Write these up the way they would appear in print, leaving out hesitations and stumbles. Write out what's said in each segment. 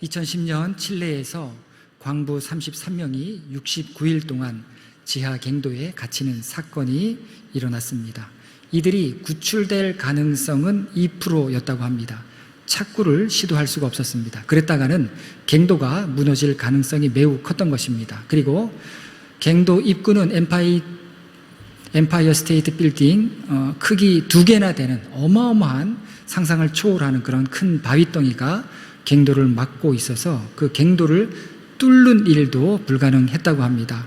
2010년 칠레에서 광부 33명이 69일 동안 지하 갱도에 갇히는 사건이 일어났습니다. 이들이 구출될 가능성은 2%였다고 합니다. 착구를 시도할 수가 없었습니다. 그랬다가는 갱도가 무너질 가능성이 매우 컸던 것입니다. 그리고 갱도 입구는 엠파이어 스테이트 빌딩 크기 2개나 되는 어마어마한 상상을 초월하는 그런 큰 바위덩이가 갱도를 막고 있어서 그 갱도를 뚫는 일도 불가능했다고 합니다.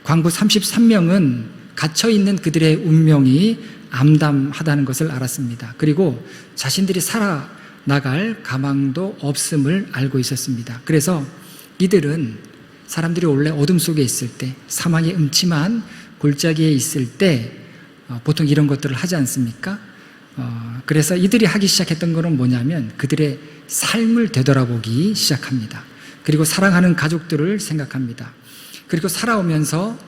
광부 33명은 갇혀있는 그들의 운명이 암담하다는 것을 알았습니다. 그리고 자신들이 살아나갈 가망도 없음을 알고 있었습니다. 그래서 이들은 사람들이 원래 어둠 속에 있을 때, 사망의 음침한 골짜기에 있을 때 보통 이런 것들을 하지 않습니까? 그래서 이들이 하기 시작했던 것은 뭐냐면 그들의 삶을 되돌아보기 시작합니다. 그리고 사랑하는 가족들을 생각합니다. 그리고 살아오면서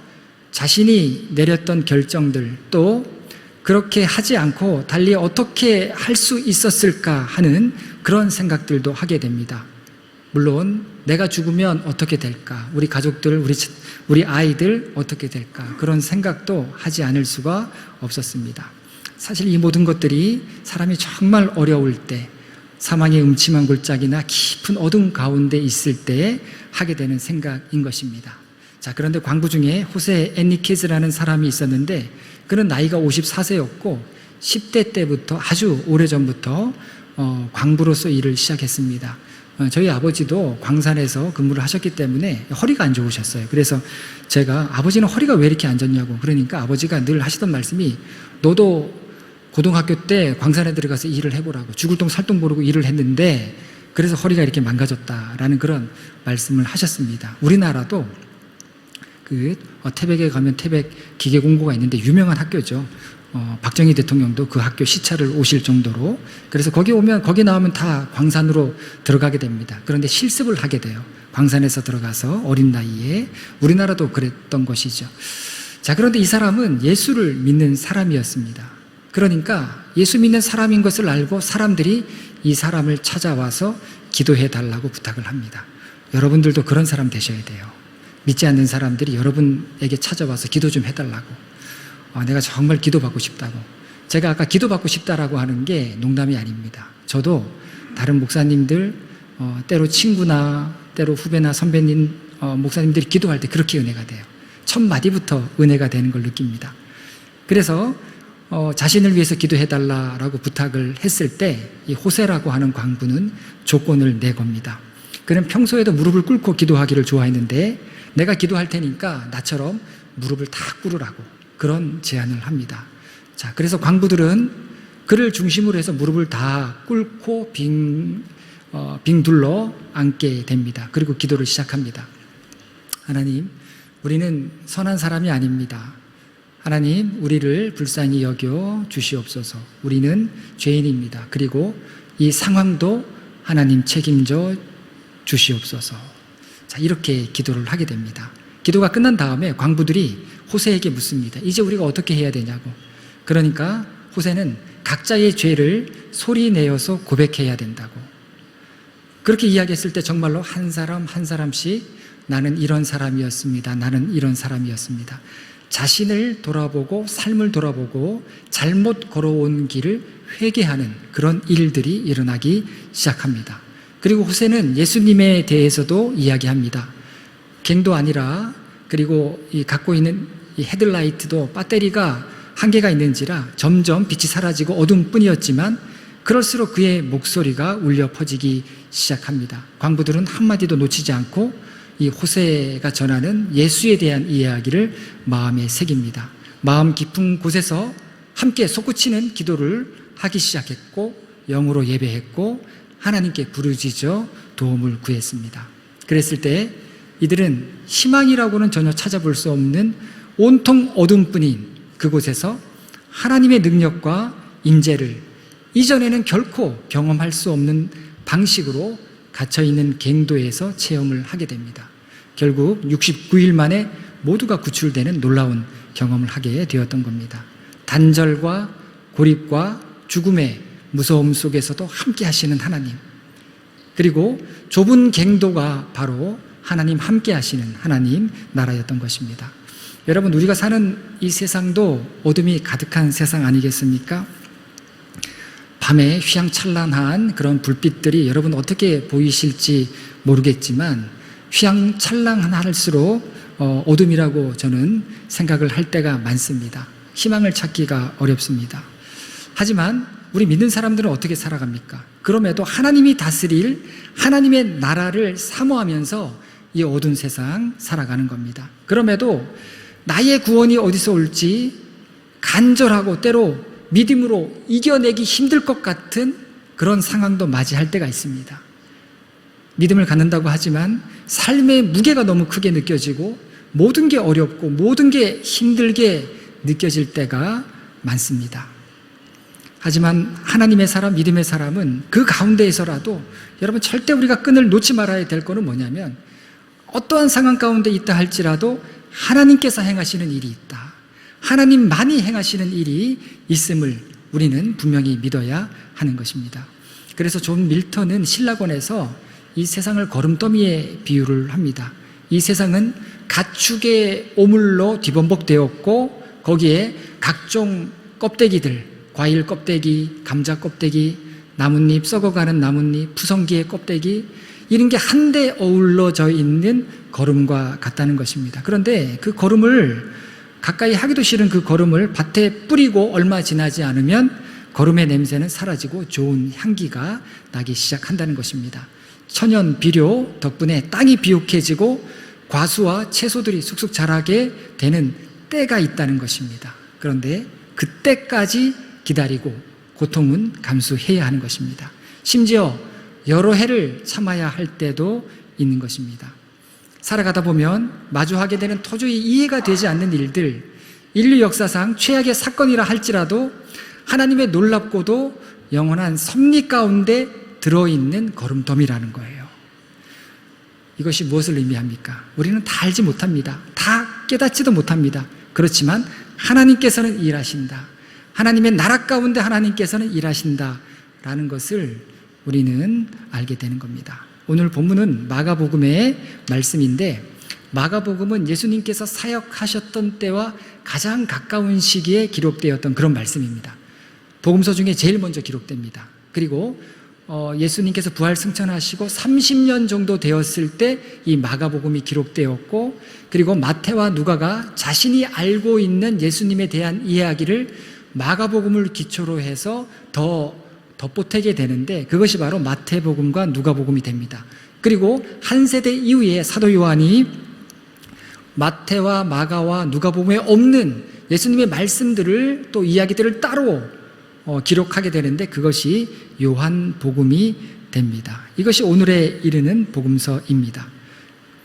자신이 내렸던 결정들, 또 그렇게 하지 않고 달리 어떻게 할 수 있었을까 하는 그런 생각들도 하게 됩니다. 물론 내가 죽으면 어떻게 될까, 우리 가족들, 우리 아이들 어떻게 될까, 그런 생각도 하지 않을 수가 없었습니다. 사실 이 모든 것들이 사람이 정말 어려울 때, 사망의 음침한 골짜기나 깊은 어둠 가운데 있을 때 하게 되는 생각인 것입니다. 자, 그런데 광부 중에 호세 엔리케즈라는 사람이 있었는데 그는 나이가 54세였고 10대 때부터 아주 오래전부터 광부로서 일을 시작했습니다. 저희 아버지도 광산에서 근무를 하셨기 때문에 허리가 안 좋으셨어요. 그래서 제가 아버지는 허리가 왜 이렇게 안 좋냐고, 그러니까 아버지가 늘 하시던 말씀이 너도 고등학교 때 광산에 들어가서 일을 해보라고, 죽을 똥 살똥 모르고 일을 했는데 그래서 허리가 이렇게 망가졌다라는 그런 말씀을 하셨습니다. 우리나라도 태백에 가면 태백 기계공고가 있는데 유명한 학교죠. 박정희 대통령도 그 학교 시찰을 오실 정도로. 그래서 거기 나오면 다 광산으로 들어가게 됩니다. 그런데 실습을 하게 돼요. 광산에서 들어가서 어린 나이에. 우리나라도 그랬던 것이죠. 자, 그런데 이 사람은 예수를 믿는 사람이었습니다. 그러니까 예수 믿는 사람인 것을 알고 사람들이 이 사람을 찾아와서 기도해 달라고 부탁을 합니다. 여러분들도 그런 사람 되셔야 돼요. 믿지 않는 사람들이 여러분에게 찾아와서 기도 좀 해달라고, 내가 정말 기도받고 싶다고. 제가 아까 기도받고 싶다라고 하는 게 농담이 아닙니다. 저도 다른 목사님들, 때로 친구나 때로 후배나 선배님, 목사님들이 기도할 때 그렇게 은혜가 돼요. 첫 마디부터 은혜가 되는 걸 느낍니다. 그래서 자신을 위해서 기도해달라고 부탁을 했을 때 이 호세라고 하는 광부는 조건을 내겁니다. 그는 평소에도 무릎을 꿇고 기도하기를 좋아했는데 내가 기도할 테니까 나처럼 무릎을 다 꿇으라고 그런 제안을 합니다. 자, 그래서 광부들은 그를 중심으로 해서 무릎을 다 꿇고 빙 둘러 앉게 됩니다. 그리고 기도를 시작합니다. 하나님, 우리는 선한 사람이 아닙니다. 하나님, 우리를 불쌍히 여겨 주시옵소서. 우리는 죄인입니다. 그리고 이 상황도 하나님 책임져 주시옵소서. 자, 이렇게 기도를 하게 됩니다. 기도가 끝난 다음에 광부들이 호세에게 묻습니다. 이제 우리가 어떻게 해야 되냐고. 그러니까 호세는 각자의 죄를 소리 내어서 고백해야 된다고. 그렇게 이야기했을 때 정말로 한 사람 한 사람씩 나는 이런 사람이었습니다. 나는 이런 사람이었습니다. 자신을 돌아보고 삶을 돌아보고 잘못 걸어온 길을 회개하는 그런 일들이 일어나기 시작합니다. 그리고 호세는 예수님에 대해서도 이야기합니다. 갱도 아니라, 그리고 갖고 있는 이 헤드라이트도 배터리가 한계가 있는지라 점점 빛이 사라지고 어둠뿐이었지만 그럴수록 그의 목소리가 울려 퍼지기 시작합니다. 광부들은 한마디도 놓치지 않고 이 호세가 전하는 예수에 대한 이야기를 마음에 새깁니다. 마음 깊은 곳에서 함께 솟구치는 기도를 하기 시작했고 영으로 예배했고 하나님께 부르짖어 도움을 구했습니다. 그랬을 때 이들은 희망이라고는 전혀 찾아볼 수 없는 온통 어둠뿐인 그곳에서 하나님의 능력과 임재를 이전에는 결코 경험할 수 없는 방식으로 갇혀있는 갱도에서 체험을 하게 됩니다. 결국 69일 만에 모두가 구출되는 놀라운 경험을 하게 되었던 겁니다. 단절과 고립과 죽음의 무서움 속에서도 함께 하시는 하나님, 그리고 좁은 갱도가 바로 하나님 함께 하시는 하나님 나라였던 것입니다. 여러분, 우리가 사는 이 세상도 어둠이 가득한 세상 아니겠습니까? 밤에 휘황찬란한 그런 불빛들이 여러분 어떻게 보이실지 모르겠지만 휘황찬란할수록 어둠이라고 저는 생각을 할 때가 많습니다. 희망을 찾기가 어렵습니다. 하지만 우리 믿는 사람들은 어떻게 살아갑니까? 그럼에도 하나님이 다스릴 하나님의 나라를 사모하면서 이 어두운 세상 살아가는 겁니다. 그럼에도 나의 구원이 어디서 올지 간절하고 때로 믿음으로 이겨내기 힘들 것 같은 그런 상황도 맞이할 때가 있습니다. 믿음을 갖는다고 하지만 삶의 무게가 너무 크게 느껴지고 모든 게 어렵고 모든 게 힘들게 느껴질 때가 많습니다. 하지만 하나님의 사람, 믿음의 사람은 그 가운데에서라도 여러분 절대 우리가 끈을 놓지 말아야 될 거는 뭐냐면 어떠한 상황 가운데 있다 할지라도 하나님께서 행하시는 일이 있다. 하나님만이 행하시는 일이 있음을 우리는 분명히 믿어야 하는 것입니다. 그래서 존 밀턴은 신라권에서 이 세상을 거름더미에 비유를 합니다. 이 세상은 가축의 오물로 뒤범벅되었고 거기에 각종 껍데기들, 과일 껍데기, 감자 껍데기, 나뭇잎, 썩어가는 나뭇잎, 푸성기의 껍데기, 이런 게 한데 어울러져 있는 거름과 같다는 것입니다. 그런데 그 거름을 가까이 하기도 싫은 그 거름을 밭에 뿌리고 얼마 지나지 않으면 거름의 냄새는 사라지고 좋은 향기가 나기 시작한다는 것입니다. 천연 비료 덕분에 땅이 비옥해지고 과수와 채소들이 쑥쑥 자라게 되는 때가 있다는 것입니다. 그런데 그때까지 기다리고 고통은 감수해야 하는 것입니다. 심지어 여러 해를 참아야 할 때도 있는 것입니다. 살아가다 보면 마주하게 되는 도저히 이해가 되지 않는 일들, 인류 역사상 최악의 사건이라 할지라도 하나님의 놀랍고도 영원한 섭리 가운데 들어있는 거름더미라는 거예요. 이것이 무엇을 의미합니까? 우리는 다 알지 못합니다. 다 깨닫지도 못합니다. 그렇지만 하나님께서는 일하신다. 하나님의 나라 가운데 하나님께서는 일하신다라는 것을 우리는 알게 되는 겁니다. 오늘 본문은 마가복음의 말씀인데 마가복음은 예수님께서 사역하셨던 때와 가장 가까운 시기에 기록되었던 그런 말씀입니다. 복음서 중에 제일 먼저 기록됩니다. 그리고 예수님께서 부활 승천하시고 30년 정도 되었을 때 이 마가복음이 기록되었고, 그리고 마태와 누가가 자신이 알고 있는 예수님에 대한 이야기를 마가복음을 기초로 해서 더 덧보태게 되는데 그것이 바로 마태복음과 누가복음이 됩니다. 그리고 한 세대 이후에 사도 요한이 마태와 마가와 누가복음에 없는 예수님의 말씀들을 또 이야기들을 따로 기록하게 되는데 그것이 요한복음이 됩니다. 이것이 오늘에 이르는 복음서입니다.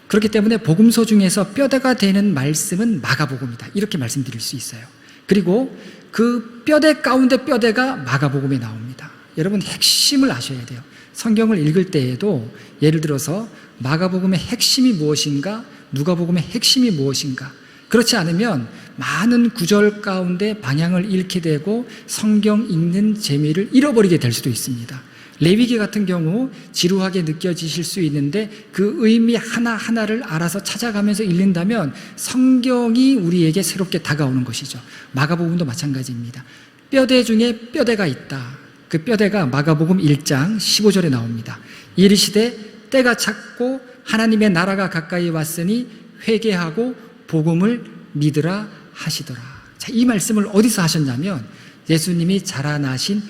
그렇기 때문에 복음서 중에서 뼈대가 되는 말씀은 마가복음이다, 이렇게 말씀드릴 수 있어요. 그리고 그 뼈대 가운데 뼈대가 마가복음에 나옵니다. 여러분, 핵심을 아셔야 돼요. 성경을 읽을 때에도 예를 들어서 마가복음의 핵심이 무엇인가, 누가복음의 핵심이 무엇인가, 그렇지 않으면 많은 구절 가운데 방향을 잃게 되고 성경 읽는 재미를 잃어버리게 될 수도 있습니다. 레위기 같은 경우 지루하게 느껴지실 수 있는데 그 의미 하나하나를 알아서 찾아가면서 읽는다면 성경이 우리에게 새롭게 다가오는 것이죠. 마가복음도 마찬가지입니다. 뼈대 중에 뼈대가 있다. 그 뼈대가 마가복음 1장 15절에 나옵니다. 이르시되 때가 찼고 하나님의 나라가 가까이 왔으니 회개하고 복음을 믿으라 하시더라. 자, 이 말씀을 어디서 하셨냐면 예수님이 자라나신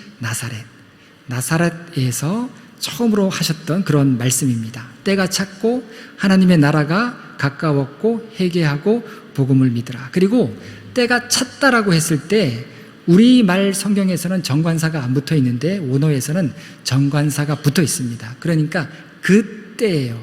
나사렛에서 처음으로 하셨던 그런 말씀입니다. 때가 찼고 하나님의 나라가 가까웠고 회개하고 복음을 믿으라. 그리고 때가 찼다라고 했을 때 우리말 성경에서는 정관사가 안 붙어 있는데 원어에서는 정관사가 붙어 있습니다. 그러니까 그 때예요.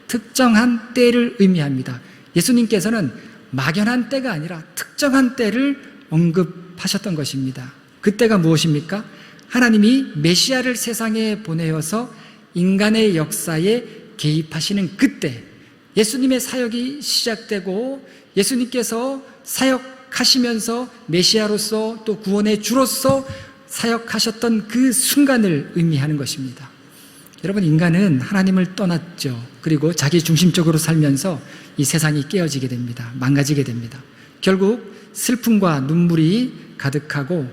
특정한 때를 의미합니다. 예수님께서는 막연한 때가 아니라 특정한 때를 언급하셨던 것입니다. 그 때가 무엇입니까? 하나님이 메시아를 세상에 보내어서 인간의 역사에 개입하시는 그때, 예수님의 사역이 시작되고 예수님께서 사역하시면서 메시아로서 또 구원의 주로서 사역하셨던 그 순간을 의미하는 것입니다. 여러분, 인간은 하나님을 떠났죠. 그리고 자기 중심적으로 살면서 이 세상이 깨어지게 됩니다. 망가지게 됩니다. 결국 슬픔과 눈물이 가득하고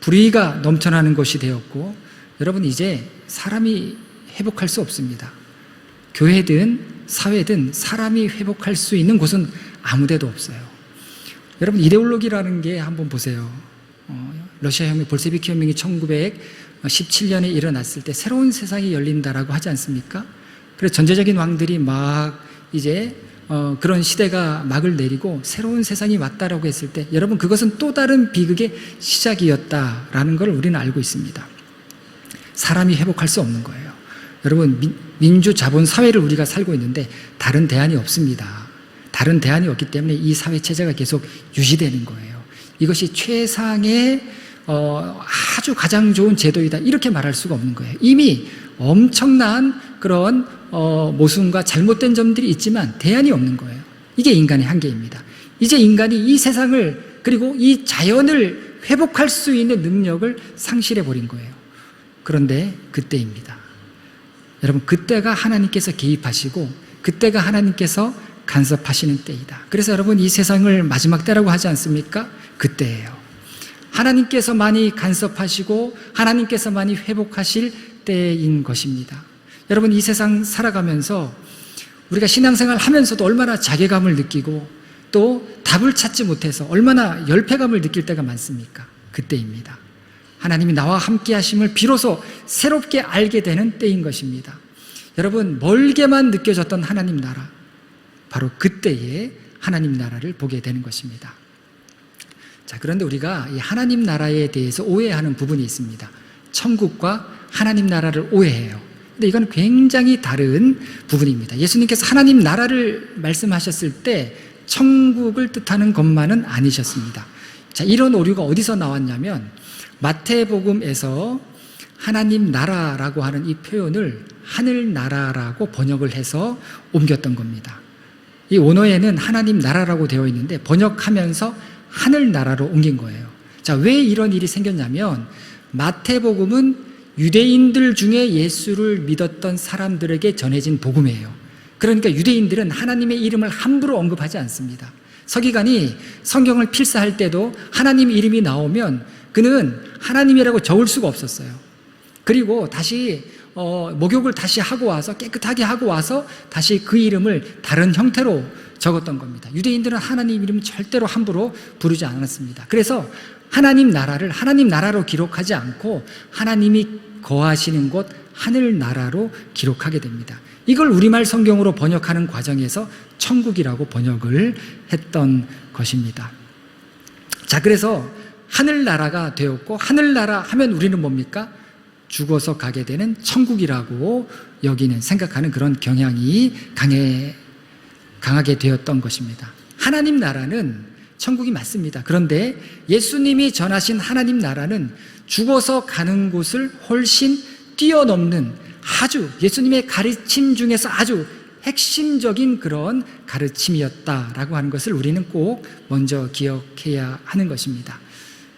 불의가 넘쳐나는 것이 되었고, 여러분, 이제 사람이 회복할 수 없습니다. 교회든 사회든 사람이 회복할 수 있는 곳은 아무 데도 없어요. 여러분, 이데올로기라는 게 한번 보세요. 러시아 혁명, 볼세비키 혁명이 1917년에 일어났을 때 새로운 세상이 열린다라고 하지 않습니까? 그래서 전제적인 왕들이 막 이제 그런 시대가 막을 내리고 새로운 세상이 왔다라고 했을 때, 여러분, 그것은 또 다른 비극의 시작이었다라는 걸 우리는 알고 있습니다. 사람이 회복할 수 없는 거예요. 여러분, 민주 자본 사회를 우리가 살고 있는데 다른 대안이 없습니다. 다른 대안이 없기 때문에 이 사회 체제가 계속 유지되는 거예요. 이것이 최상의 아주 가장 좋은 제도이다, 이렇게 말할 수가 없는 거예요. 이미 엄청난 그런 모순과 잘못된 점들이 있지만 대안이 없는 거예요. 이게 인간의 한계입니다. 이제 인간이 이 세상을, 그리고 이 자연을 회복할 수 있는 능력을 상실해 버린 거예요. 그런데 그때입니다. 여러분, 그때가 하나님께서 개입하시고 그때가 하나님께서 간섭하시는 때이다. 그래서 여러분, 이 세상을 마지막 때라고 하지 않습니까? 그때예요. 하나님께서 많이 간섭하시고 하나님께서 많이 회복하실 때인 것입니다. 여러분, 이 세상 살아가면서 우리가 신앙생활 하면서도 얼마나 자괴감을 느끼고 또 답을 찾지 못해서 얼마나 열패감을 느낄 때가 많습니까? 그때입니다. 하나님이 나와 함께 하심을 비로소 새롭게 알게 되는 때인 것입니다. 여러분, 멀게만 느껴졌던 하나님 나라, 바로 그때에 하나님 나라를 보게 되는 것입니다. 자, 그런데 우리가 이 하나님 나라에 대해서 오해하는 부분이 있습니다. 천국과 하나님 나라를 오해해요. 근데 이건 굉장히 다른 부분입니다. 예수님께서 하나님 나라를 말씀하셨을 때 천국을 뜻하는 것만은 아니셨습니다. 자, 이런 오류가 어디서 나왔냐면 마태복음에서 하나님 나라라고 하는 이 표현을 하늘나라라고 번역을 해서 옮겼던 겁니다. 이 원어에는 하나님 나라라고 되어 있는데 번역하면서 하늘나라로 옮긴 거예요. 자, 왜 이런 일이 생겼냐면 마태복음은 유대인들 중에 예수를 믿었던 사람들에게 전해진 복음이에요. 그러니까 유대인들은 하나님의 이름을 함부로 언급하지 않습니다. 서기관이 성경을 필사할 때도 하나님 이름이 나오면 그는 하나님이라고 적을 수가 없었어요. 그리고 다시 목욕을 다시 하고 와서 깨끗하게 하고 와서 다시 그 이름을 다른 형태로 적었던 겁니다. 유대인들은 하나님 이름을 절대로 함부로 부르지 않았습니다. 그래서 하나님 나라를 하나님 나라로 기록하지 않고 하나님이 거하시는 곳 하늘나라로 기록하게 됩니다. 이걸 우리말 성경으로 번역하는 과정에서 천국이라고 번역을 했던 것입니다. 자, 그래서 하늘나라가 되었고, 하늘나라 하면 우리는 뭡니까? 죽어서 가게 되는 천국이라고 여기는, 생각하는 그런 경향이 강하게 되었던 것입니다. 하나님 나라는 천국이 맞습니다. 그런데 예수님이 전하신 하나님 나라는 죽어서 가는 곳을 훨씬 뛰어넘는 아주 예수님의 가르침 중에서 아주 핵심적인 그런 가르침이었다라고 하는 것을 우리는 꼭 먼저 기억해야 하는 것입니다.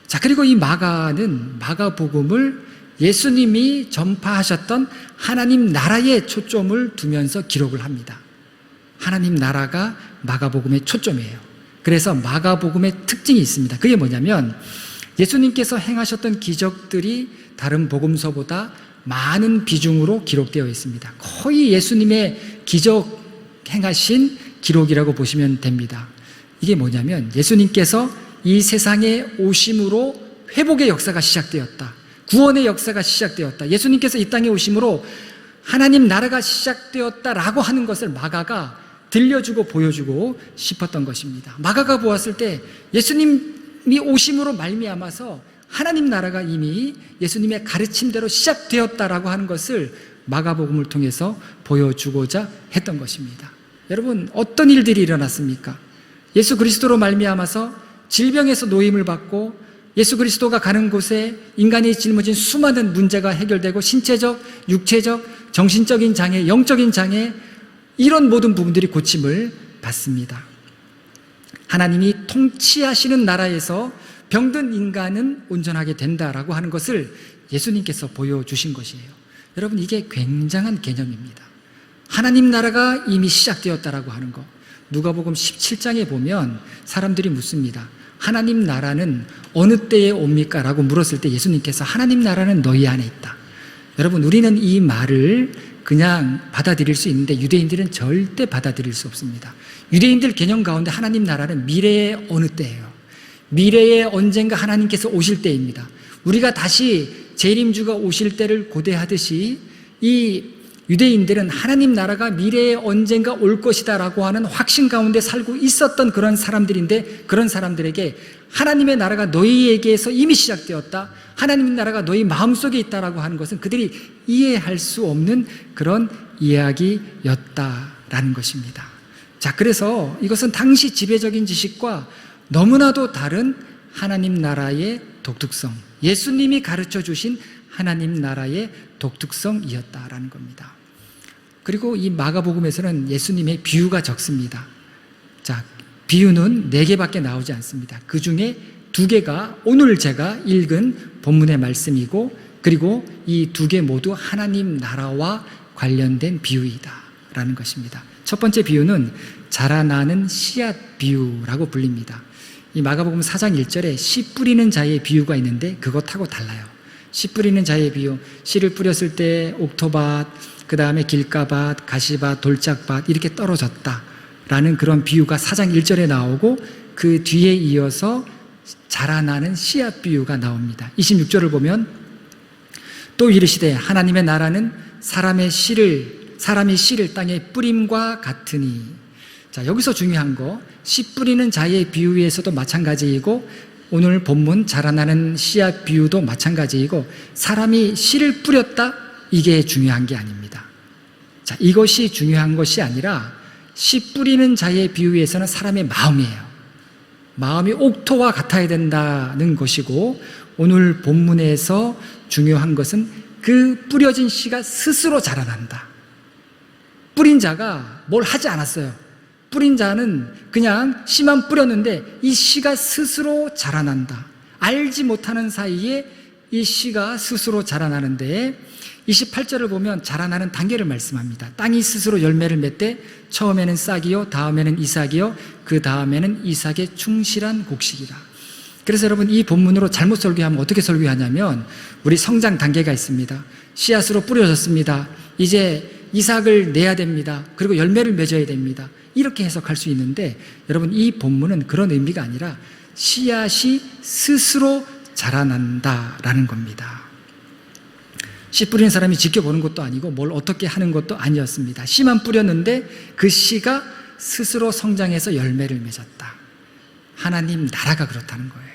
자, 그리고 이 마가복음을 예수님이 전파하셨던 하나님 나라에 초점을 두면서 기록을 합니다. 하나님 나라가 마가복음의 초점이에요. 그래서 마가복음의 특징이 있습니다. 그게 뭐냐면 예수님께서 행하셨던 기적들이 다른 복음서보다 많은 비중으로 기록되어 있습니다. 거의 예수님의 기적 행하신 기록이라고 보시면 됩니다. 이게 뭐냐면 예수님께서 이 세상에 오심으로 회복의 역사가 시작되었다. 구원의 역사가 시작되었다. 예수님께서 이 땅에 오심으로 하나님 나라가 시작되었다라고 하는 것을 마가가 들려주고 보여주고 싶었던 것입니다. 마가가 보았을 때 예수님이 오심으로 말미암아서 하나님 나라가 이미 예수님의 가르침대로 시작되었다라고 하는 것을 마가복음을 통해서 보여주고자 했던 것입니다. 여러분, 어떤 일들이 일어났습니까? 예수 그리스도로 말미암아서 질병에서 노임을 받고 예수 그리스도가 가는 곳에 인간이 짊어진 수많은 문제가 해결되고 신체적, 육체적, 정신적인 장애, 영적인 장애, 이런 모든 부분들이 고침을 받습니다. 하나님이 통치하시는 나라에서 병든 인간은 온전하게 된다라고 하는 것을 예수님께서 보여주신 것이에요. 여러분, 이게 굉장한 개념입니다. 하나님 나라가 이미 시작되었다라고 하는 거. 누가복음 17장에 보면 사람들이 묻습니다. 하나님 나라는 어느 때에 옵니까? 라고 물었을 때 예수님께서 하나님 나라는 너희 안에 있다. 여러분, 우리는 이 말을 그냥 받아들일 수 있는데 유대인들은 절대 받아들일 수 없습니다. 유대인들 개념 가운데 하나님 나라는 미래의 어느 때예요. 미래의 언젠가 하나님께서 오실 때입니다. 우리가 다시 재림주가 오실 때를 고대하듯이 이 유대인들은 하나님 나라가 미래에 언젠가 올 것이다 라고 하는 확신 가운데 살고 있었던 그런 사람들인데, 그런 사람들에게 하나님의 나라가 너희에게서 이미 시작되었다, 하나님의 나라가 너희 마음속에 있다라고 하는 것은 그들이 이해할 수 없는 그런 이야기였다라는 것입니다. 자, 그래서 이것은 당시 지배적인 지식과 너무나도 다른 하나님 나라의 독특성, 예수님이 가르쳐 주신 하나님 나라의 독특성이었다라는 겁니다. 그리고 이 마가복음에서는 예수님의 비유가 적습니다. 자, 비유는 4개밖에 나오지 않습니다. 그 중에 2개가 오늘 제가 읽은 본문의 말씀이고, 그리고 이 2개 모두 하나님 나라와 관련된 비유이다라는 것입니다. 첫 번째 비유는 자라나는 씨앗 비유라고 불립니다. 이 마가복음 4장 1절에 씨 뿌리는 자의 비유가 있는데 그것하고 달라요. 씨 뿌리는 자의 비유, 씨를 뿌렸을 때 옥토밭, 그 다음에 길가밭, 가시밭, 돌짝밭 이렇게 떨어졌다라는 그런 비유가 4장 1절에 나오고, 그 뒤에 이어서 자라나는 씨앗 비유가 나옵니다. 26절을 보면 또 이르시되 하나님의 나라는 사람이 씨를 땅에 뿌림과 같으니. 자, 여기서 중요한 거, 씨 뿌리는 자의 비유에서도 마찬가지이고 오늘 본문 자라나는 씨앗 비유도 마찬가지이고, 사람이 씨를 뿌렸다, 이게 중요한 게 아닙니다. 자, 이것이 중요한 것이 아니라 씨 뿌리는 자의 비유에서는 사람의 마음이에요. 마음이 옥토와 같아야 된다는 것이고, 오늘 본문에서 중요한 것은 그 뿌려진 씨가 스스로 자라난다. 뿌린 자가 뭘 하지 않았어요. 뿌린 자는 그냥 씨만 뿌렸는데 이 씨가 스스로 자라난다. 알지 못하는 사이에 이 씨가 스스로 자라나는데, 28절을 보면 자라나는 단계를 말씀합니다. 땅이 스스로 열매를 맺되 처음에는 싹이요, 다음에는 이삭이요, 그 다음에는 이삭의 충실한 곡식이라. 그래서 여러분, 이 본문으로 잘못 설교하면 어떻게 설교하냐면, 우리 성장 단계가 있습니다. 씨앗으로 뿌려졌습니다. 이제 이삭을 내야 됩니다. 그리고 열매를 맺어야 됩니다. 이렇게 해석할 수 있는데, 여러분, 이 본문은 그런 의미가 아니라 씨앗이 스스로 자라난다라는 겁니다. 씨 뿌리는 사람이 지켜보는 것도 아니고 뭘 어떻게 하는 것도 아니었습니다. 씨만 뿌렸는데 그 씨가 스스로 성장해서 열매를 맺었다. 하나님 나라가 그렇다는 거예요.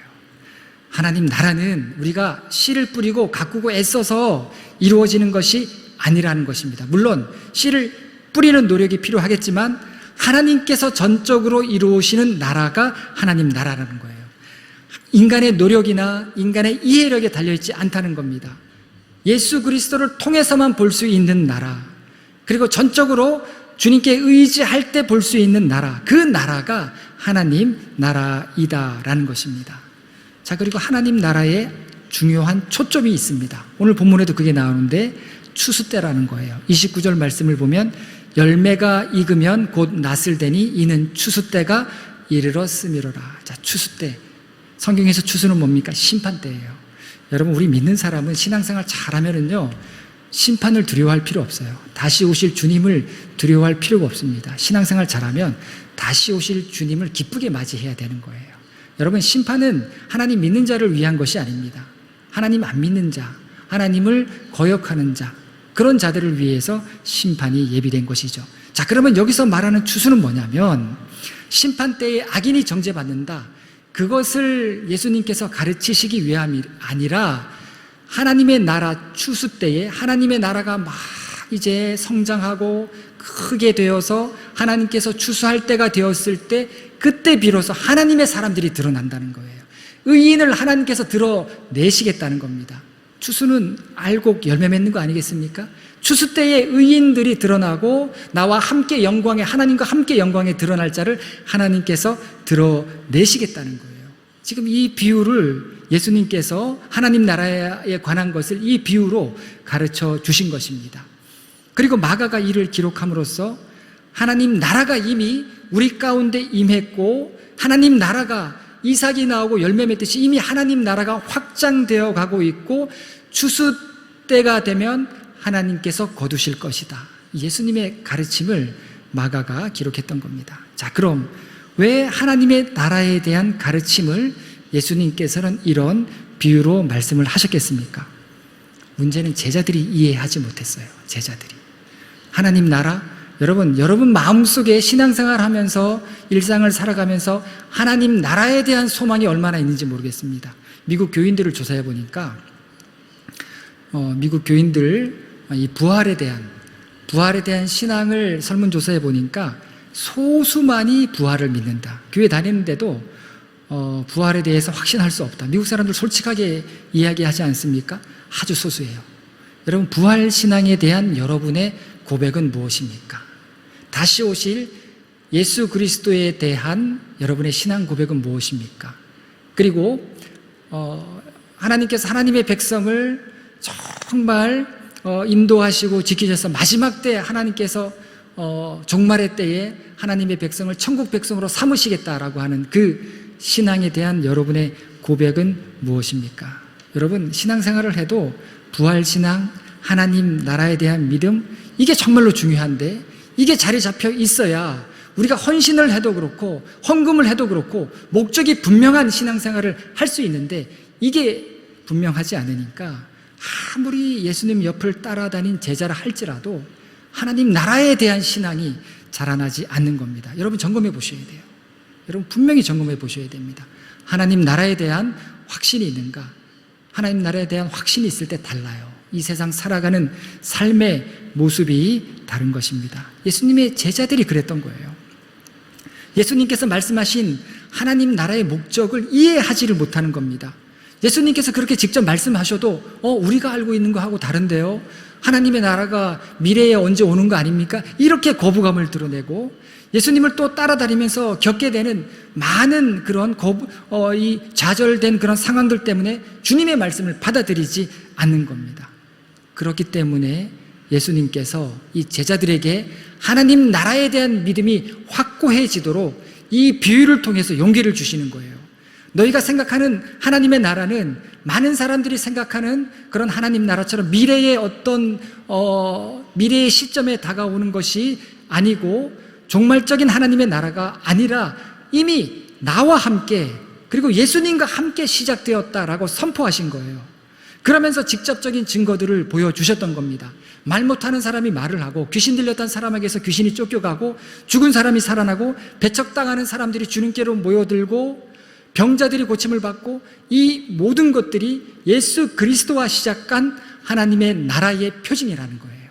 하나님 나라는 우리가 씨를 뿌리고 가꾸고 애써서 이루어지는 것이 아니라는 것입니다. 물론 씨를 뿌리는 노력이 필요하겠지만 하나님께서 전적으로 이루시는 나라가 하나님 나라라는 거예요. 인간의 노력이나 인간의 이해력에 달려있지 않다는 겁니다. 예수 그리스도를 통해서만 볼 수 있는 나라, 그리고 전적으로 주님께 의지할 때 볼 수 있는 나라, 그 나라가 하나님 나라이다라는 것입니다. 자, 그리고 하나님 나라에 중요한 초점이 있습니다. 오늘 본문에도 그게 나오는데 추수 때라는 거예요. 29절 말씀을 보면 열매가 익으면 곧 낫을 되니 이는 추수 때가 이르렀음이로라. 자, 추수 때. 성경에서 추수는 뭡니까? 심판 때예요. 여러분, 우리 믿는 사람은 신앙생활 잘하면은요, 심판을 두려워할 필요 없어요. 다시 오실 주님을 두려워할 필요가 없습니다. 신앙생활 잘하면 다시 오실 주님을 기쁘게 맞이해야 되는 거예요. 여러분, 심판은 하나님 믿는 자를 위한 것이 아닙니다. 하나님 안 믿는 자, 하나님을 거역하는 자, 그런 자들을 위해서 심판이 예비된 것이죠. 자, 그러면 여기서 말하는 추수는 뭐냐면, 심판 때에 악인이 정죄받는다, 그것을 예수님께서 가르치시기 위함이 아니라 하나님의 나라 추수 때에 하나님의 나라가 막 이제 성장하고 크게 되어서 하나님께서 추수할 때가 되었을 때, 그때 비로소 하나님의 사람들이 드러난다는 거예요. 의인을 하나님께서 드러내시겠다는 겁니다. 추수는 알곡 열매 맺는 거 아니겠습니까? 추수 때에 의인들이 드러나고 나와 함께 영광에, 하나님과 함께 영광에 드러날 자를 하나님께서 드러내시겠다는 거예요. 지금 이 비유를 예수님께서 하나님 나라에 관한 것을 이 비유로 가르쳐 주신 것입니다. 그리고 마가가 이를 기록함으로써 하나님 나라가 이미 우리 가운데 임했고, 하나님 나라가 이삭이 나오고 열매 맺듯이 이미 하나님 나라가 확장되어 가고 있고, 추수 때가 되면 하나님께서 거두실 것이다. 예수님의 가르침을 마가가 기록했던 겁니다. 자, 그럼 왜 하나님의 나라에 대한 가르침을 예수님께서는 이런 비유로 말씀을 하셨겠습니까? 문제는 제자들이 이해하지 못했어요. 제자들이. 하나님 나라, 여러분 마음속에 신앙생활 하면서 일상을 살아가면서 하나님 나라에 대한 소망이 얼마나 있는지 모르겠습니다. 미국 교인들을 조사해 보니까 미국 교인들 이 부활에 대한 신앙을 설문조사해 보니까 소수만이 부활을 믿는다. 교회 다니는데도 부활에 대해서 확신할 수 없다. 미국 사람들 솔직하게 이야기하지 않습니까? 아주 소수예요. 여러분, 부활 신앙에 대한 여러분의 고백은 무엇입니까? 다시 오실 예수 그리스도에 대한 여러분의 신앙 고백은 무엇입니까? 그리고 하나님께서 하나님의 백성을 정말 인도하시고 지키셔서 마지막 때 하나님께서 종말의 때에 하나님의 백성을 천국 백성으로 삼으시겠다라고 하는 그 신앙에 대한 여러분의 고백은 무엇입니까? 여러분, 신앙생활을 해도 부활신앙, 하나님 나라에 대한 믿음, 이게 정말로 중요한데, 이게 자리 잡혀 있어야 우리가 헌신을 해도 그렇고 헌금을 해도 그렇고 목적이 분명한 신앙생활을 할 수 있는데, 이게 분명하지 않으니까 아무리 예수님 옆을 따라다닌 제자라 할지라도 하나님 나라에 대한 신앙이 자라나지 않는 겁니다. 여러분, 점검해 보셔야 돼요. 여러분, 분명히 점검해 보셔야 됩니다. 하나님 나라에 대한 확신이 있는가? 하나님 나라에 대한 확신이 있을 때 달라요. 이 세상 살아가는 삶의 모습이 다른 것입니다. 예수님의 제자들이 그랬던 거예요. 예수님께서 말씀하신 하나님 나라의 목적을 이해하지를 못하는 겁니다. 예수님께서 그렇게 직접 말씀하셔도 우리가 알고 있는 거하고 다른데요, 하나님의 나라가 미래에 언제 오는 거 아닙니까? 이렇게 거부감을 드러내고 예수님을 또 따라다니면서 겪게 되는 많은 그런 이 좌절된 그런 상황들 때문에 주님의 말씀을 받아들이지 않는 겁니다. 그렇기 때문에 예수님께서 이 제자들에게 하나님 나라에 대한 믿음이 확고해지도록 이 비유를 통해서 용기를 주시는 거예요. 너희가 생각하는 하나님의 나라는 많은 사람들이 생각하는 그런 하나님 나라처럼 미래의 어떤 미래의 시점에 다가오는 것이 아니고, 종말적인 하나님의 나라가 아니라 이미 나와 함께, 그리고 예수님과 함께 시작되었다라고 선포하신 거예요. 그러면서 직접적인 증거들을 보여주셨던 겁니다. 말 못하는 사람이 말을 하고, 귀신 들렸던 사람에게서 귀신이 쫓겨가고, 죽은 사람이 살아나고, 배척당하는 사람들이 주님께로 모여들고, 병자들이 고침을 받고, 이 모든 것들이 예수 그리스도와 시작한 하나님의 나라의 표징이라는 거예요.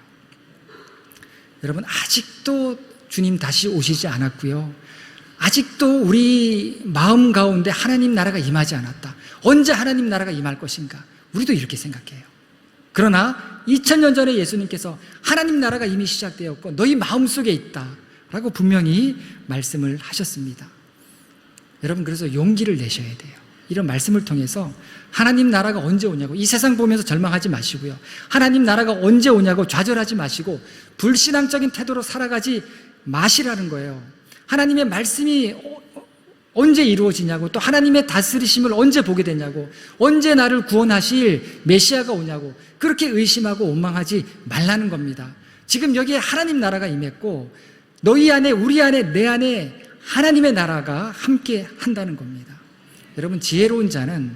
여러분, 아직도 주님 다시 오시지 않았고요, 아직도 우리 마음 가운데 하나님 나라가 임하지 않았다. 언제 하나님 나라가 임할 것인가? 우리도 이렇게 생각해요. 그러나 2000년 전에 예수님께서 하나님 나라가 이미 시작되었고 너희 마음속에 있다 라고 분명히 말씀을 하셨습니다. 여러분, 그래서 용기를 내셔야 돼요. 이런 말씀을 통해서 하나님 나라가 언제 오냐고, 이 세상 보면서 절망하지 마시고요, 하나님 나라가 언제 오냐고 좌절하지 마시고 불신앙적인 태도로 살아가지 마시라는 거예요. 하나님의 말씀이 언제 이루어지냐고, 또 하나님의 다스리심을 언제 보게 되냐고, 언제 나를 구원하실 메시아가 오냐고 그렇게 의심하고 원망하지 말라는 겁니다. 지금 여기에 하나님 나라가 임했고 너희 안에, 우리 안에, 내 안에 하나님의 나라가 함께 한다는 겁니다. 여러분, 지혜로운 자는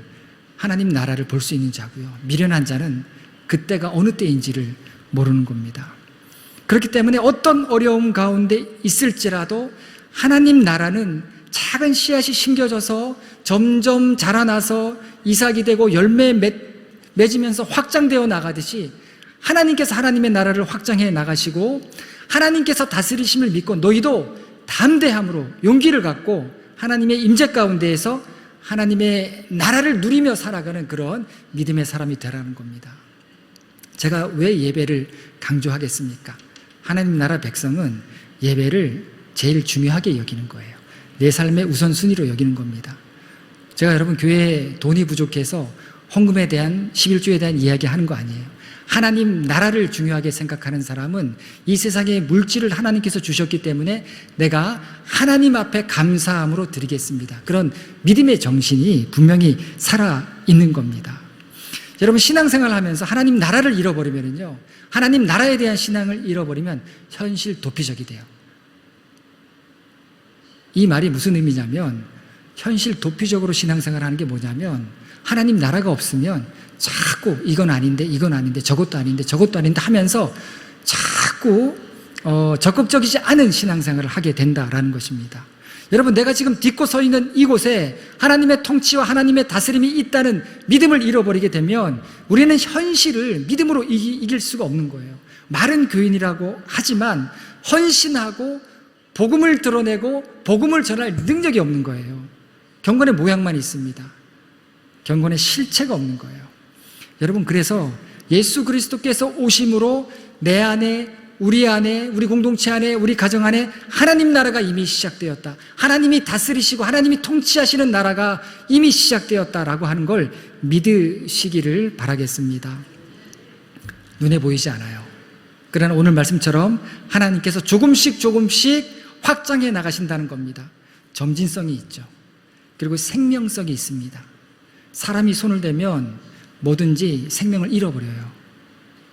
하나님 나라를 볼 수 있는 자고요, 미련한 자는 그때가 어느 때인지를 모르는 겁니다. 그렇기 때문에 어떤 어려움 가운데 있을지라도 하나님 나라는 작은 씨앗이 심겨져서 점점 자라나서 이삭이 되고 열매 맺으면서 확장되어 나가듯이 하나님께서 하나님의 나라를 확장해 나가시고, 하나님께서 다스리심을 믿고 너희도 담대함으로 용기를 갖고 하나님의 임재 가운데에서 하나님의 나라를 누리며 살아가는 그런 믿음의 사람이 되라는 겁니다. 제가 왜 예배를 강조하겠습니까? 하나님 나라 백성은 예배를 제일 중요하게 여기는 거예요. 내 삶의 우선순위로 여기는 겁니다. 제가 여러분 교회에 돈이 부족해서 헌금에 대한 11조에 대한 이야기 하는 거 아니에요. 하나님 나라를 중요하게 생각하는 사람은 이 세상에 물질을 하나님께서 주셨기 때문에 내가 하나님 앞에 감사함으로 드리겠습니다. 그런 믿음의 정신이 분명히 살아있는 겁니다. 여러분 신앙생활을 하면서 하나님 나라를 잃어버리면요, 하나님 나라에 대한 신앙을 잃어버리면 현실 도피적이 돼요. 이 말이 무슨 의미냐면 현실 도피적으로 신앙생활을 하는 게 뭐냐면 하나님 나라가 없으면 자꾸 이건 아닌데 저것도 아닌데 하면서 자꾸 적극적이지 않은 신앙생활을 하게 된다라는 것입니다. 여러분 내가 지금 딛고 서 있는 이곳에 하나님의 통치와 하나님의 다스림이 있다는 믿음을 잃어버리게 되면 우리는 현실을 믿음으로 이길 수가 없는 거예요. 말은 교인이라고 하지만 헌신하고 복음을 드러내고 복음을 전할 능력이 없는 거예요. 경건의 모양만 있습니다. 경건의 실체가 없는 거예요. 여러분 그래서 예수 그리스도께서 오심으로 내 안에, 우리 안에, 우리 공동체 안에, 우리 가정 안에 하나님 나라가 이미 시작되었다. 하나님이 다스리시고 하나님이 통치하시는 나라가 이미 시작되었다라고 하는 걸 믿으시기를 바라겠습니다. 눈에 보이지 않아요. 그러나 오늘 말씀처럼 하나님께서 조금씩 확장해 나가신다는 겁니다. 점진성이 있죠. 그리고 생명성이 있습니다. 사람이 손을 대면 뭐든지 생명을 잃어버려요.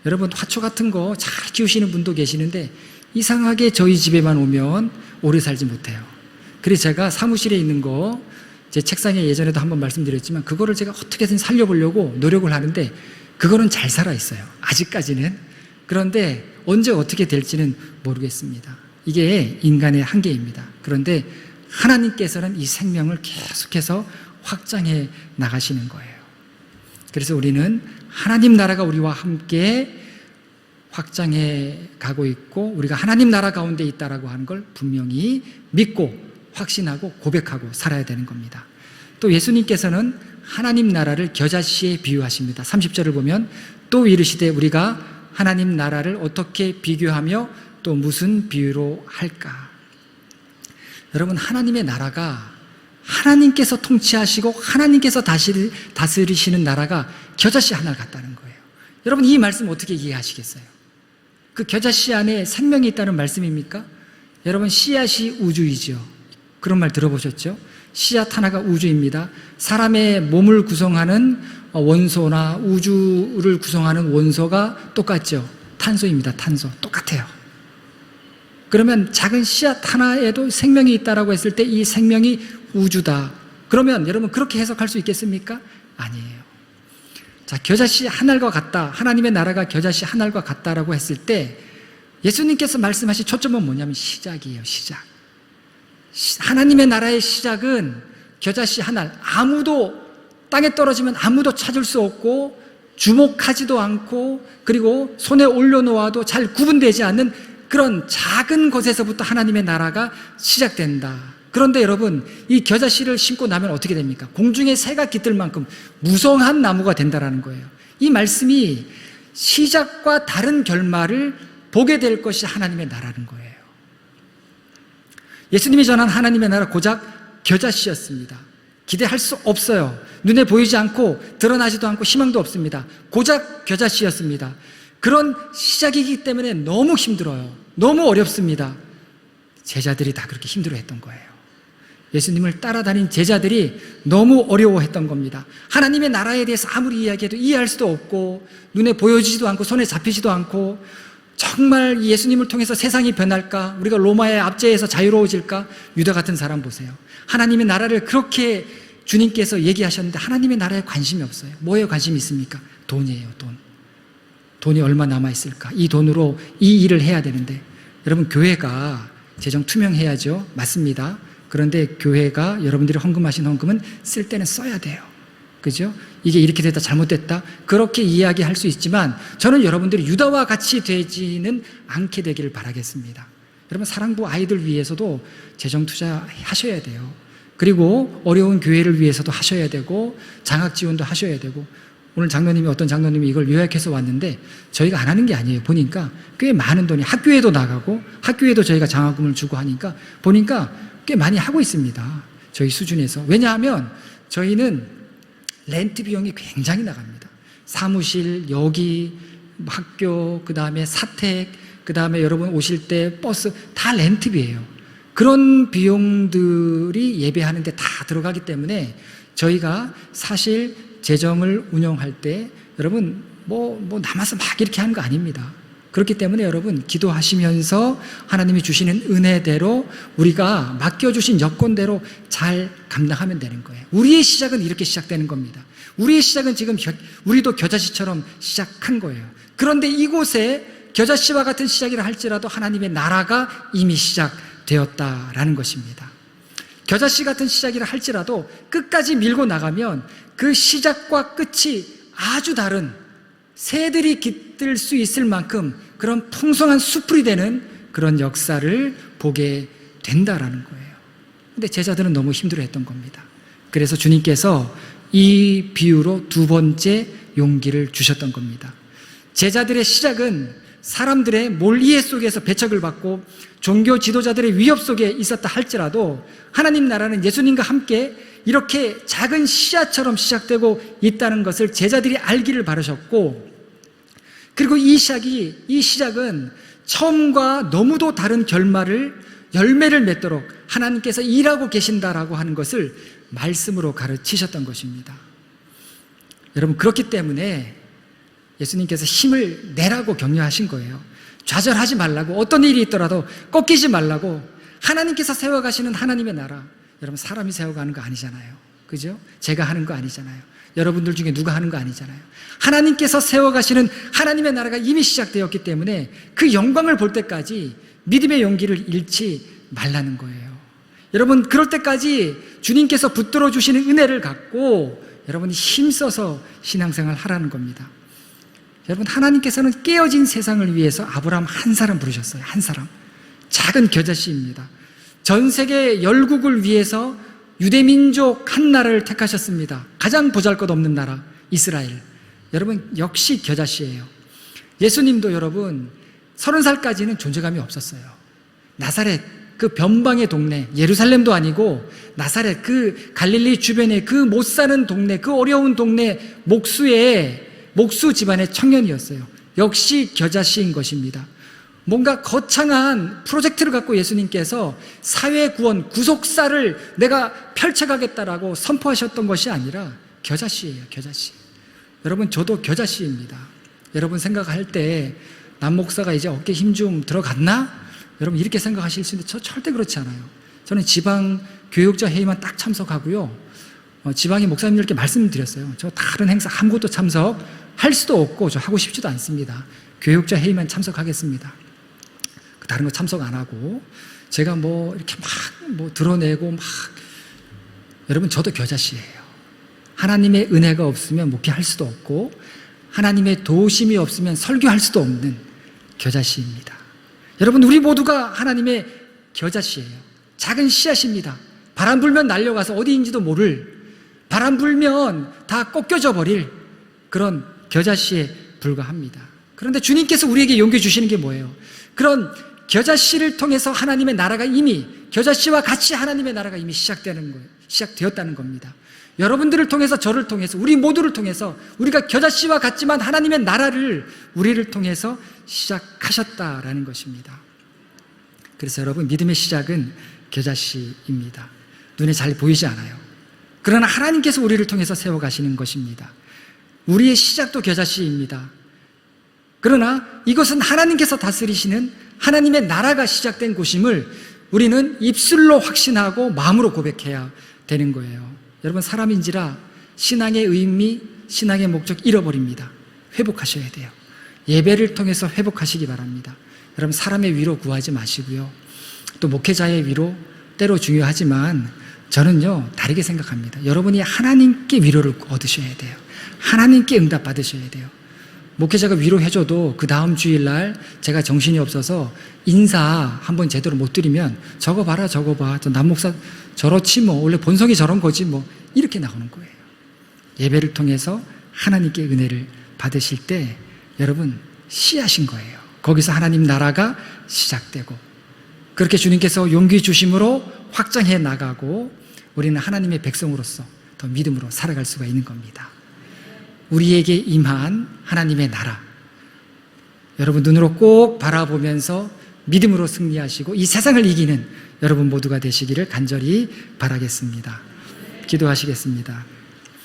여러분 화초 같은 거 잘 키우시는 분도 계시는데 이상하게 저희 집에만 오면 오래 살지 못해요. 그래서 제가 사무실에 있는 거 제 책상에 예전에도 한번 말씀드렸지만 그거를 제가 어떻게든 살려보려고 노력을 하는데 그거는 잘 살아있어요. 아직까지는. 그런데 언제 어떻게 될지는 모르겠습니다. 이게 인간의 한계입니다. 그런데 하나님께서는 이 생명을 계속해서 확장해 나가시는 거예요. 그래서 우리는 하나님 나라가 우리와 함께 확장해 가고 있고 우리가 하나님 나라 가운데 있다라고 하는 걸 분명히 믿고 확신하고 고백하고 살아야 되는 겁니다. 또 예수님께서는 하나님 나라를 겨자씨에 비유하십니다. 30절을 보면 또 이르시되 우리가 하나님 나라를 어떻게 비교하며 또 무슨 비유로 할까? 여러분 하나님의 나라가 하나님께서 통치하시고 하나님께서 다스리시는 나라가 겨자씨 하나 같다는 거예요. 여러분 이 말씀 어떻게 이해하시겠어요? 그 겨자씨 안에 생명이 있다는 말씀입니까? 여러분 씨앗이 우주이죠. 그런 말 들어보셨죠? 씨앗 하나가 우주입니다. 사람의 몸을 구성하는 원소나 우주를 구성하는 원소가 똑같죠. 탄소입니다. 탄소. 똑같아요. 그러면 작은 씨앗 하나에도 생명이 있다라고 했을 때 이 생명이 우주다. 그러면 여러분 그렇게 해석할 수 있겠습니까? 아니에요. 자, 겨자씨 한 알과 같다. 하나님의 나라가 겨자씨 한 알과 같다라고 했을 때 예수님께서 말씀하신 초점은 뭐냐면 시작이에요. 시작. 하나님의 나라의 시작은 겨자씨 한 알. 아무도 땅에 떨어지면 아무도 찾을 수 없고 주목하지도 않고 그리고 손에 올려놓아도 잘 구분되지 않는 그런 작은 것에서부터 하나님의 나라가 시작된다. 그런데 여러분 이 겨자씨를 심고 나면 어떻게 됩니까? 공중에 새가 깃들 만큼 무성한 나무가 된다라는 거예요. 이 말씀이 시작과 다른 결말을 보게 될 것이 하나님의 나라는 거예요. 예수님이 전한 하나님의 나라 고작 겨자씨였습니다. 기대할 수 없어요. 눈에 보이지 않고 드러나지도 않고 희망도 없습니다. 고작 겨자씨였습니다. 그런 시작이기 때문에 너무 힘들어요. 너무 어렵습니다. 제자들이 다 그렇게 힘들어했던 거예요. 예수님을 따라다닌 제자들이 너무 어려워했던 겁니다. 하나님의 나라에 대해서 아무리 이야기해도 이해할 수도 없고 눈에 보여지지도 않고 손에 잡히지도 않고 정말 예수님을 통해서 세상이 변할까? 우리가 로마의 압제에서 자유로워질까? 유다 같은 사람 보세요. 하나님의 나라를 그렇게 주님께서 얘기하셨는데 하나님의 나라에 관심이 없어요. 뭐에 관심이 있습니까? 돈이에요. 돈. 돈이 얼마 남아있을까? 이 돈으로 이 일을 해야 되는데 여러분 교회가 재정 투명해야죠. 맞습니다. 그런데 교회가 여러분들이 헌금하신 헌금은 쓸 때는 써야 돼요. 그죠? 이게 이렇게 됐다 잘못됐다 그렇게 이야기할 수 있지만 저는 여러분들이 유다와 같이 되지는 않게 되기를 바라겠습니다. 여러분 사랑부 아이들 위해서도 재정 투자하셔야 돼요. 그리고 어려운 교회를 위해서도 하셔야 되고 장학 지원도 하셔야 되고 오늘 어떤 장로님이 이걸 요약해서 왔는데 저희가 안 하는 게 아니에요. 보니까 꽤 많은 돈이 학교에도 나가고 학교에도 저희가 장학금을 주고 하니까 보니까 꽤 많이 하고 있습니다. 저희 수준에서. 왜냐하면 저희는 렌트 비용이 굉장히 나갑니다. 사무실, 여기, 학교, 그 다음에 사택, 그 다음에 여러분 오실 때 버스 다 렌트비예요. 그런 비용들이 예배하는데 다 들어가기 때문에 저희가 사실 재정을 운영할 때 여러분 뭐 남아서 막 이렇게 하는 거 아닙니다. 그렇기 때문에 여러분 기도하시면서 하나님이 주시는 은혜대로 우리가 맡겨주신 여건대로 잘 감당하면 되는 거예요. 우리의 시작은 이렇게 시작되는 겁니다. 우리의 시작은 지금 우리도 겨자씨처럼 시작한 거예요. 그런데 이곳에 겨자씨와 같은 시작이라 할지라도 하나님의 나라가 이미 시작되었다라는 것입니다. 겨자씨 같은 시작이라 할지라도 끝까지 밀고 나가면 그 시작과 끝이 아주 다른 새들이 깃들 수 있을 만큼 그런 풍성한 수풀이 되는 그런 역사를 보게 된다라는 거예요. 근데 제자들은 너무 힘들어했던 겁니다. 그래서 주님께서 이 비유로 두 번째 용기를 주셨던 겁니다. 제자들의 시작은 사람들의 몰이해 속에서 배척을 받고 종교 지도자들의 위협 속에 있었다 할지라도 하나님 나라는 예수님과 함께 이렇게 작은 씨앗처럼 시작되고 있다는 것을 제자들이 알기를 바라셨고, 그리고 이 시작은 처음과 너무도 다른 열매를 맺도록 하나님께서 일하고 계신다라고 하는 것을 말씀으로 가르치셨던 것입니다. 여러분, 그렇기 때문에 예수님께서 힘을 내라고 격려하신 거예요. 좌절하지 말라고, 어떤 일이 있더라도 꺾이지 말라고. 하나님께서 세워가시는 하나님의 나라, 여러분 사람이 세워가는 거 아니잖아요. 그죠? 제가 하는 거 아니잖아요. 여러분들 중에 누가 하는 거 아니잖아요. 하나님께서 세워가시는 하나님의 나라가 이미 시작되었기 때문에 그 영광을 볼 때까지 믿음의 용기를 잃지 말라는 거예요. 여러분, 그럴 때까지 주님께서 붙들어 주시는 은혜를 갖고 여러분이 힘써서 신앙생활 하라는 겁니다. 여러분, 하나님께서는 깨어진 세상을 위해서 아브라함 한 사람 부르셨어요. 한 사람. 작은 겨자씨입니다. 전 세계 열국을 위해서 유대민족 한 나라를 택하셨습니다. 가장 보잘것없는 나라 이스라엘. 여러분, 역시 겨자씨예요. 예수님도 여러분 30살까지는 존재감이 없었어요. 나사렛 그 변방의 동네, 예루살렘도 아니고 나사렛 그 갈릴리 주변의 그 못 사는 동네, 그 어려운 동네 목수 집안의 청년이었어요. 역시 겨자씨인 것입니다. 뭔가 거창한 프로젝트를 갖고 예수님께서 사회 구원, 구속사를 내가 펼쳐가겠다라고 선포하셨던 것이 아니라 겨자씨예요. 겨자씨. 여러분, 저도 겨자씨입니다. 여러분 생각할 때 남 목사가 이제 어깨 힘 좀 들어갔나? 여러분 이렇게 생각하실 수 있는데 저 절대 그렇지 않아요. 저는 지방 교육자 회의만 딱 참석하고요. 지방의 목사님들께 말씀드렸어요. 저 다른 행사 아무것도 참석할 수도 없고 저 하고 싶지도 않습니다. 교육자 회의만 참석하겠습니다. 다른 거 참석 안 하고 제가 이렇게 막 드러내고 여러분, 저도 겨자씨예요. 하나님의 은혜가 없으면 목회할 수도 없고 하나님의 도우심이 없으면 설교할 수도 없는 겨자씨입니다. 여러분, 우리 모두가 하나님의 겨자씨예요. 작은 씨앗입니다. 바람 불면 날려가서 어디인지도 모를, 바람 불면 다 꺾여져 버릴 그런 겨자씨에 불과합니다. 그런데 주님께서 우리에게 용기 주시는 게 뭐예요? 그런 겨자씨를 통해서 하나님의 나라가 이미, 겨자씨와 같이 하나님의 나라가 이미 시작되는 거예요. 시작되었다는 겁니다. 여러분들을 통해서, 저를 통해서, 우리 모두를 통해서 우리가 겨자씨와 같지만 하나님의 나라를 우리를 통해서 시작하셨다라는 것입니다. 그래서 여러분, 믿음의 시작은 겨자씨입니다. 눈에 잘 보이지 않아요. 그러나 하나님께서 우리를 통해서 세워가시는 것입니다. 우리의 시작도 겨자씨입니다. 그러나 이것은 하나님께서 다스리시는 하나님의 나라가 시작된 곳임을 우리는 입술로 확신하고 마음으로 고백해야 되는 거예요. 여러분, 사람인지라 신앙의 의미, 신앙의 목적 잃어버립니다. 회복하셔야 돼요. 예배를 통해서 회복하시기 바랍니다. 여러분, 사람의 위로 구하지 마시고요. 또 목회자의 위로 때로 중요하지만 저는요 다르게 생각합니다. 여러분이 하나님께 위로를 얻으셔야 돼요. 하나님께 응답 받으셔야 돼요. 목회자가 위로해줘도 그 다음 주일날 제가 정신이 없어서 인사 한번 제대로 못 드리면 저거 봐라 저거 봐, 저 남목사 저렇지 뭐, 원래 본성이 저런 거지 뭐, 이렇게 나오는 거예요. 예배를 통해서 하나님께 은혜를 받으실 때 여러분 씨앗인 거예요. 거기서 하나님 나라가 시작되고, 그렇게 주님께서 용기 주심으로 확장해 나가고 우리는 하나님의 백성으로서 더 믿음으로 살아갈 수가 있는 겁니다. 우리에게 임한 하나님의 나라, 여러분 눈으로 꼭 바라보면서 믿음으로 승리하시고 이 세상을 이기는 여러분 모두가 되시기를 간절히 바라겠습니다. 기도하시겠습니다.